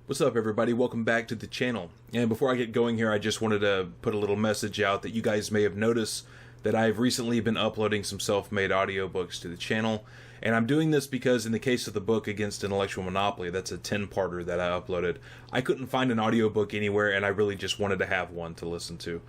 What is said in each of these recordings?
What's up, everybody? Welcome back to the channel. And before I get going here, I just wanted to put a little message out that you guys may have noticed that I've recently been uploading some self-made audiobooks to the channel. And I'm doing this because in the case of the book Against Intellectual Monopoly, that's a 10-parter that I uploaded, I couldn't find an audiobook anywhere, and I really just wanted to have one to listen to.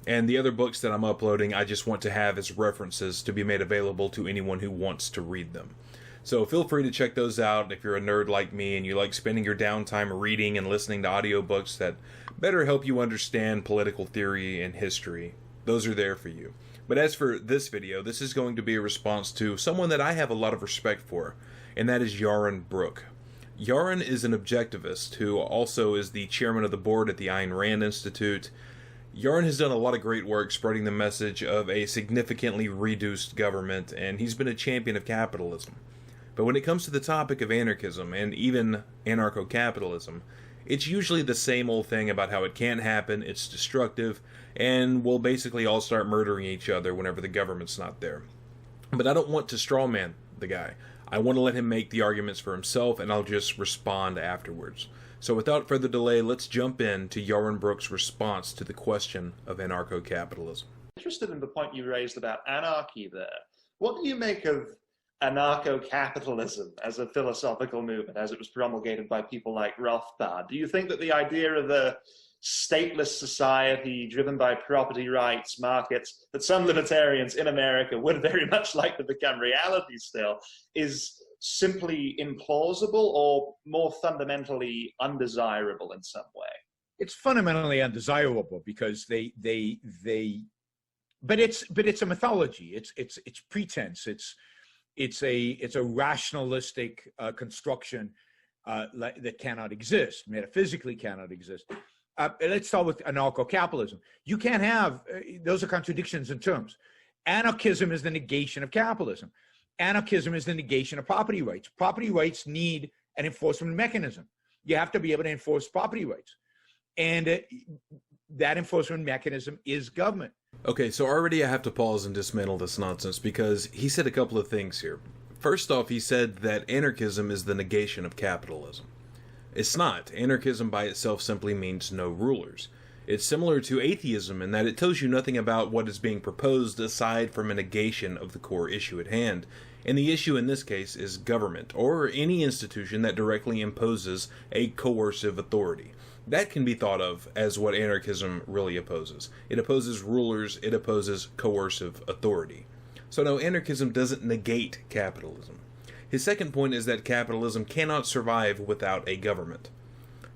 And the other books that I'm uploading, I just want to have as references to be made available to anyone who wants to read them. So feel free to check those out if you're a nerd like me and you like spending your downtime reading and listening to audiobooks that better help you understand political theory and history. Those are there for you. But as for this video, this is going to be a response to someone that I have a lot of respect for, and that is Yaron Brook. Yaron is an objectivist who also is the chairman of the board at the Ayn Rand Institute. Yaron has done a lot of great work spreading the message of a significantly reduced government, and he's been a champion of capitalism. But when it comes to the topic of anarchism and even anarcho capitalism, it's usually the same old thing about how it can't happen, it's destructive, and we'll basically all start murdering each other whenever the government's not there. But I don't want to strawman the guy. I want to let him make the arguments for himself, and I'll just respond afterwards. So without further delay, let's jump into Yaron Brook's response to the question of anarcho capitalism. Interested in the point you raised about anarchy there. What do you make of anarcho-capitalism as a philosophical movement, as it was promulgated by people like Rothbard? Do you think that the idea of a stateless society driven by property rights, markets, that some libertarians in America would very much like to become reality still, is simply implausible or more fundamentally undesirable in some way? It's fundamentally undesirable because but it's a mythology. It's pretense. It's a rationalistic construction that cannot exist, metaphysically cannot exist. Let's start with anarcho-capitalism. You can't have, those are contradictions in terms. Anarchism is the negation of capitalism. Anarchism is the negation of property rights. Property rights need an enforcement mechanism. You have to be able to enforce property rights. And that enforcement mechanism is government. Okay, so already I have to pause and dismantle this nonsense because he said a couple of things here. First off, he said that anarchism is the negation of capitalism. It's not. Anarchism by itself simply means no rulers. It's similar to atheism in that it tells you nothing about what is being proposed aside from a negation of the core issue at hand. And the issue in this case is government, or any institution that directly imposes a coercive authority. That can be thought of as what anarchism really opposes. It opposes rulers, it opposes coercive authority. So no, anarchism doesn't negate capitalism. His second point is that capitalism cannot survive without a government.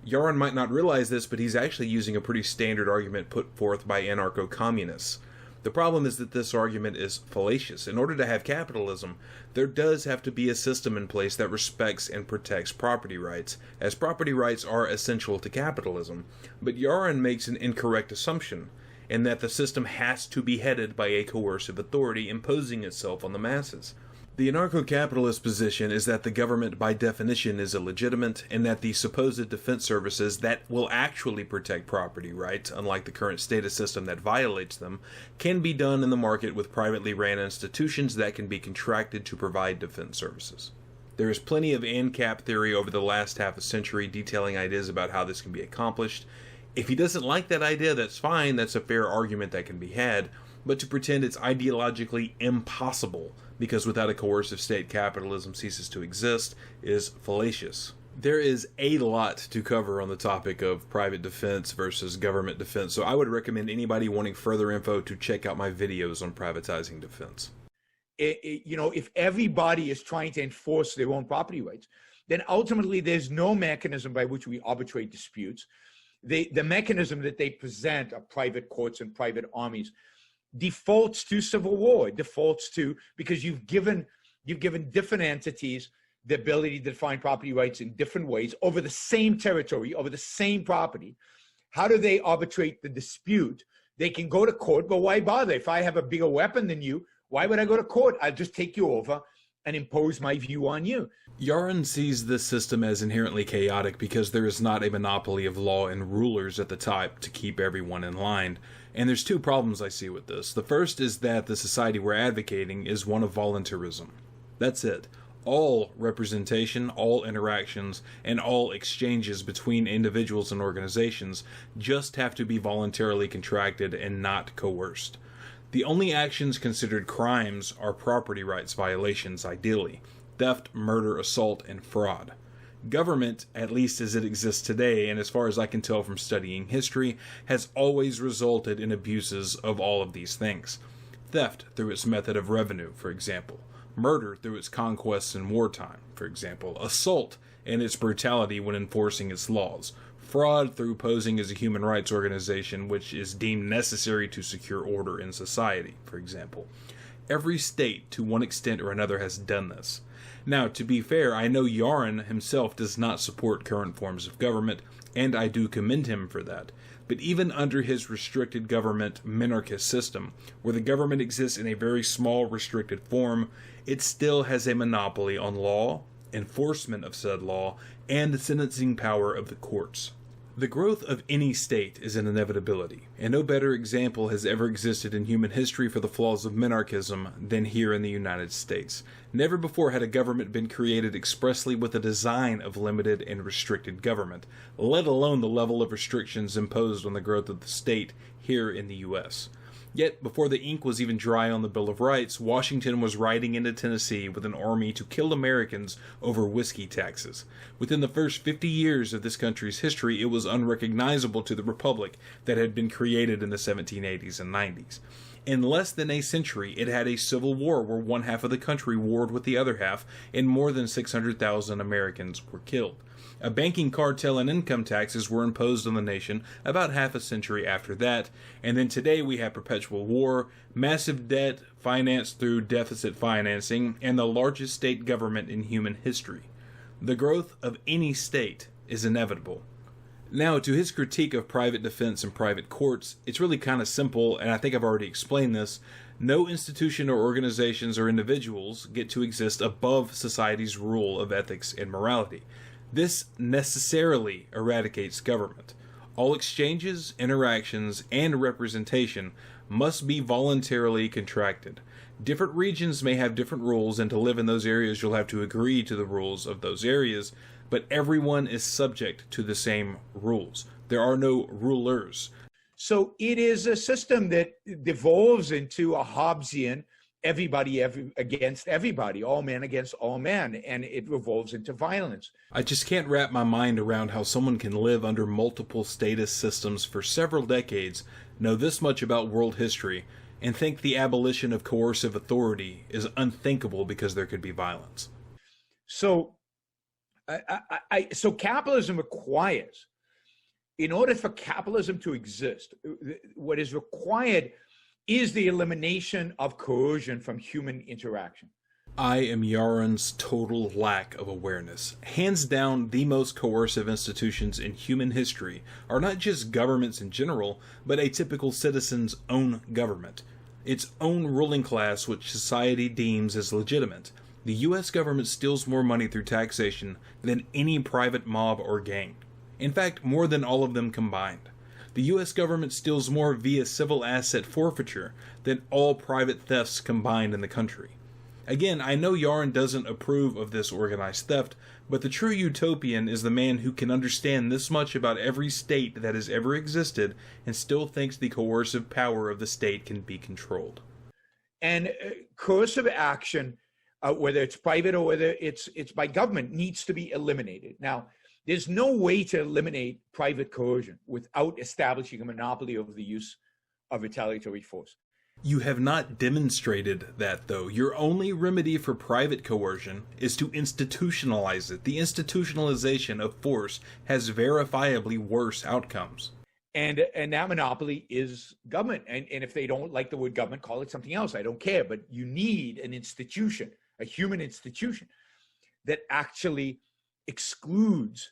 Yaron might not realize this, but he's actually using a pretty standard argument put forth by anarcho-communists. The problem is that this argument is fallacious. In order to have capitalism, there does have to be a system in place that respects and protects property rights, as property rights are essential to capitalism. But Yaron makes an incorrect assumption, in that the system has to be headed by a coercive authority imposing itself on the masses. The anarcho-capitalist position is that the government by definition is illegitimate, and that the supposed defense services that will actually protect property rights, unlike the current status system that violates them, can be done in the market with privately ran institutions that can be contracted to provide defense services. There is plenty of ANCAP theory over the last half a century detailing ideas about how this can be accomplished. If he doesn't like that idea, that's fine, that's a fair argument that can be had, but to pretend it's ideologically impossible because without a coercive state capitalism ceases to exist is fallacious. There is a lot to cover on the topic of private defense versus government defense, so I would recommend anybody wanting further info to check out my videos on privatizing defense. If everybody is trying to enforce their own property rights, then ultimately there's no mechanism by which we arbitrate disputes. The mechanism that they present are private courts and private armies. Defaults to civil war, defaults to, because you've given different entities the ability to define property rights in different ways over the same territory, over the same property. How do they arbitrate the dispute? They can go to court, but why bother? If I have a bigger weapon than you, why would I go to court? I'll just take you over and impose my view on you. Yaron sees this system as inherently chaotic because there is not a monopoly of law and rulers at the top to keep everyone in line. And there's two problems I see with this. The first is that the society we're advocating is one of voluntarism. That's it. All representation, all interactions, and all exchanges between individuals and organizations just have to be voluntarily contracted and not coerced. The only actions considered crimes are property rights violations, ideally: theft, murder, assault, and fraud. Government, at least as it exists today, and as far as I can tell from studying history, has always resulted in abuses of all of these things. Theft through its method of revenue, for example. Murder through its conquests in wartime, for example. Assault in its brutality when enforcing its laws. Fraud through posing as a human rights organization which is deemed necessary to secure order in society, for example. Every state, to one extent or another, has done this. Now, to be fair, I know Yaron himself does not support current forms of government, and I do commend him for that. But even under his restricted government minarchist system, where the government exists in a very small restricted form, it still has a monopoly on law, enforcement of said law, and the sentencing power of the courts. The growth of any state is an inevitability, and no better example has ever existed in human history for the flaws of minarchism than here in the United States. Never before had a government been created expressly with a design of limited and restricted government, let alone the level of restrictions imposed on the growth of the state here in the U.S. Yet, before the ink was even dry on the Bill of Rights, Washington was riding into Tennessee with an army to kill Americans over whiskey taxes. Within the first 50 years of this country's history, it was unrecognizable to the republic that had been created in the 1780s and 90s. In less than a century, it had a civil war where one half of the country warred with the other half, and more than 600,000 Americans were killed. A banking cartel and income taxes were imposed on the nation about half a century after that, and then today we have perpetual war, massive debt financed through deficit financing, and the largest state government in human history. The growth of any state is inevitable. Now, to his critique of private defense and private courts, it's really kind of simple, and I think I've already explained this. No institution or organizations or individuals get to exist above society's rule of ethics and morality. This necessarily eradicates government. All exchanges, interactions, and representation must be voluntarily contracted. Different regions may have different rules, and to live in those areas you'll have to agree to the rules of those areas, but everyone is subject to the same rules. There are no rulers. So it is a system that devolves into a Hobbesian everybody against everybody, all men against all men, and it revolves into violence. I just can't wrap my mind around how someone can live under multiple status systems for several decades, know this much about world history, and think the abolition of coercive authority is unthinkable because there could be violence. So, so capitalism requires, in order for capitalism to exist, what is required is the elimination of coercion from human interaction. I am Yaron's total lack of awareness. Hands down, the most coercive institutions in human history are not just governments in general, but a typical citizen's own government, its own ruling class which society deems as legitimate. The U.S. government steals more money through taxation than any private mob or gang. In fact, more than all of them combined. The U.S. government steals more via civil asset forfeiture than all private thefts combined in the country. Again, I know Yaron doesn't approve of this organized theft, but the true utopian is the man who can understand this much about every state that has ever existed and still thinks the coercive power of the state can be controlled. And coercive action, whether it's private or whether it's by government, needs to be eliminated. Now, there's no way to eliminate private coercion without establishing a monopoly over the use of retaliatory force. You have not demonstrated that, though. Your only remedy for private coercion is to institutionalize it. The institutionalization of force has verifiably worse outcomes. And that monopoly is government. And if they don't like the word government, call it something else. I don't care. But you need an institution, a human institution, that actually excludes,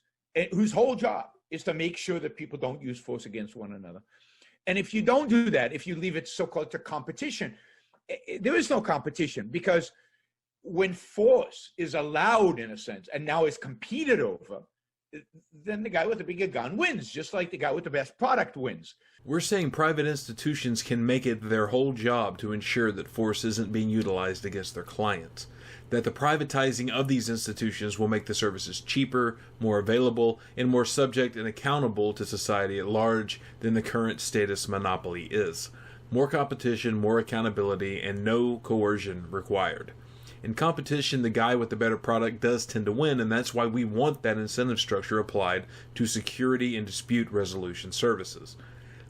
whose whole job is to make sure that people don't use force against one another. And if you don't do that, if you leave it so-called to competition, there is no competition, because when force is allowed, in a sense, and now is competed over, then the guy with the bigger gun wins, just like the guy with the best product wins. We're saying private institutions can make it their whole job to ensure that force isn't being utilized against their clients. That the privatizing of these institutions will make the services cheaper, more available, and more subject and accountable to society at large than the current status monopoly is. More competition, more accountability, and no coercion required. In competition, the guy with the better product does tend to win, and that's why we want that incentive structure applied to security and dispute resolution services.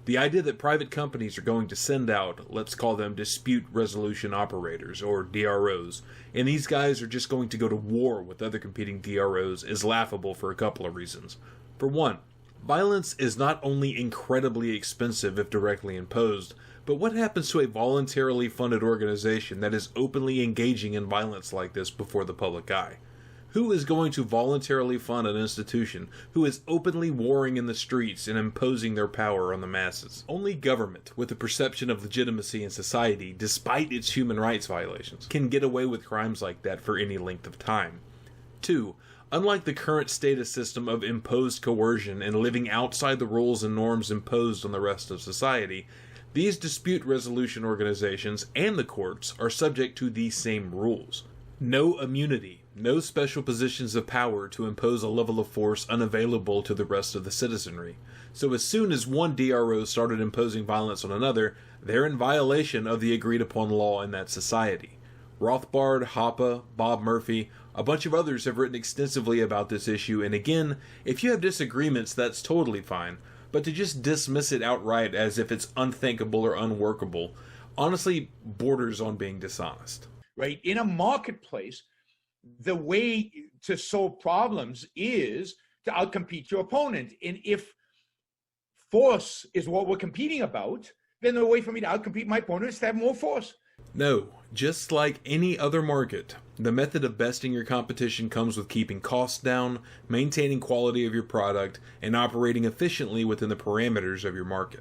The idea that private companies are going to send out, let's call them dispute resolution operators, or DROs, and these guys are just going to go to war with other competing DROs is laughable for a couple of reasons. For one, violence is not only incredibly expensive if directly imposed, but what happens to a voluntarily funded organization that is openly engaging in violence like this before the public eye? Who is going to voluntarily fund an institution who is openly warring in the streets and imposing their power on the masses? Only government, with a perception of legitimacy in society, despite its human rights violations, can get away with crimes like that for any length of time. 2. Unlike the current status system of imposed coercion and living outside the rules and norms imposed on the rest of society, these dispute resolution organizations and the courts are subject to these same rules. No immunity, no special positions of power to impose a level of force unavailable to the rest of the citizenry. So as soon as one DRO started imposing violence on another, they're in violation of the agreed upon law in that society. Rothbard, Hoppe, Bob Murphy, a bunch of others have written extensively about this issue, and again, if you have disagreements, that's totally fine. But to just dismiss it outright as if it's unthinkable or unworkable, honestly borders on being dishonest. Right? In a marketplace, the way to solve problems is to outcompete your opponent. And if force is what we're competing about, then the way for me to outcompete my opponent is to have more force. No, just like any other market, the method of besting your competition comes with keeping costs down, maintaining quality of your product, and operating efficiently within the parameters of your market.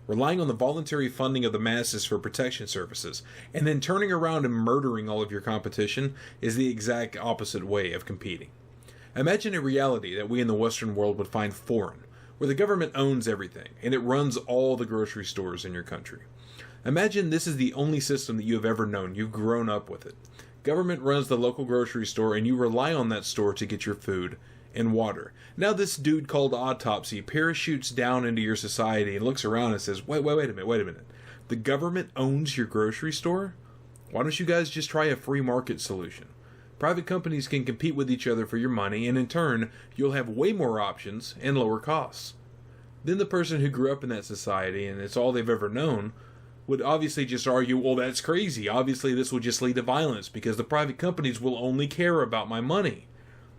Relying on the voluntary funding of the masses for protection services, and then turning around and murdering all of your competition is the exact opposite way of competing. Imagine a reality that we in the Western world would find foreign, where the government owns everything, and it runs all the grocery stores in your country. Imagine this is the only system that you have ever known. You've grown up with it. Government runs the local grocery store, and you rely on that store to get your food and water. Now this dude called Autopsy parachutes down into your society and looks around and says, wait a minute. The government owns your grocery store? Why don't you guys just try a free market solution? Private companies can compete with each other for your money, and in turn, you'll have way more options and lower costs. Then the person who grew up in that society, and it's all they've ever known, would obviously just argue, well, that's crazy. Obviously, this will just lead to violence because the private companies will only care about my money.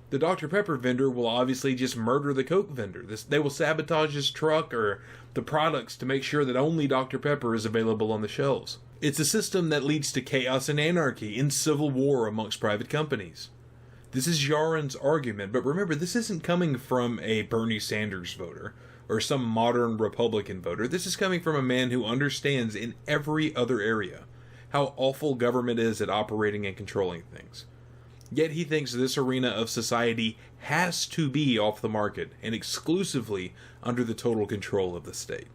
The Dr. Pepper vendor will obviously just murder the Coke vendor. They will sabotage his truck or the products to make sure that only Dr. Pepper is available on the shelves. It's a system that leads to chaos and anarchy and civil war amongst private companies. This is Yaron's argument, but remember, this isn't coming from a Bernie Sanders voter or some modern Republican voter. This is coming from a man who understands in every other area how awful government is at operating and controlling things. Yet he thinks this arena of society has to be off the market and exclusively under the total control of the state.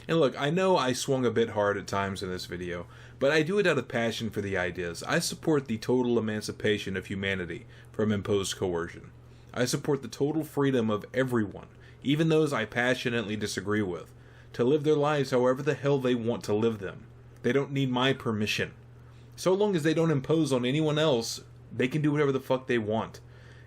And look, I know I swung a bit hard at times in this video, but I do it out of passion for the ideas. I support the total emancipation of humanity from imposed coercion. I support the total freedom of everyone, even those I passionately disagree with, to live their lives however the hell they want to live them. They don't need my permission. So long as they don't impose on anyone else, they can do whatever the fuck they want.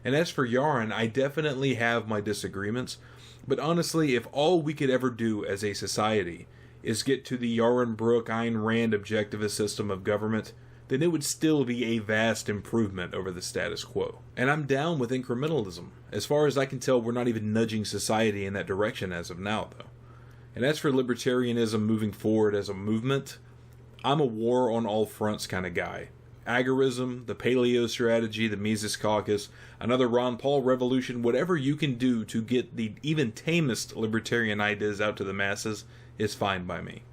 And as for Yaron, I definitely have my disagreements, but honestly, if all we could ever do as a society is get to the Yaron, Brook, Ayn Rand objectivist system of government, then it would still be a vast improvement over the status quo. And I'm down with incrementalism. As far as I can tell, we're not even nudging society in that direction as of now, though. And as for libertarianism moving forward as a movement, I'm a war on all fronts kind of guy. Agorism, the paleo strategy, the Mises Caucus, another Ron Paul revolution, whatever you can do to get the even tamest libertarian ideas out to the masses is fine by me.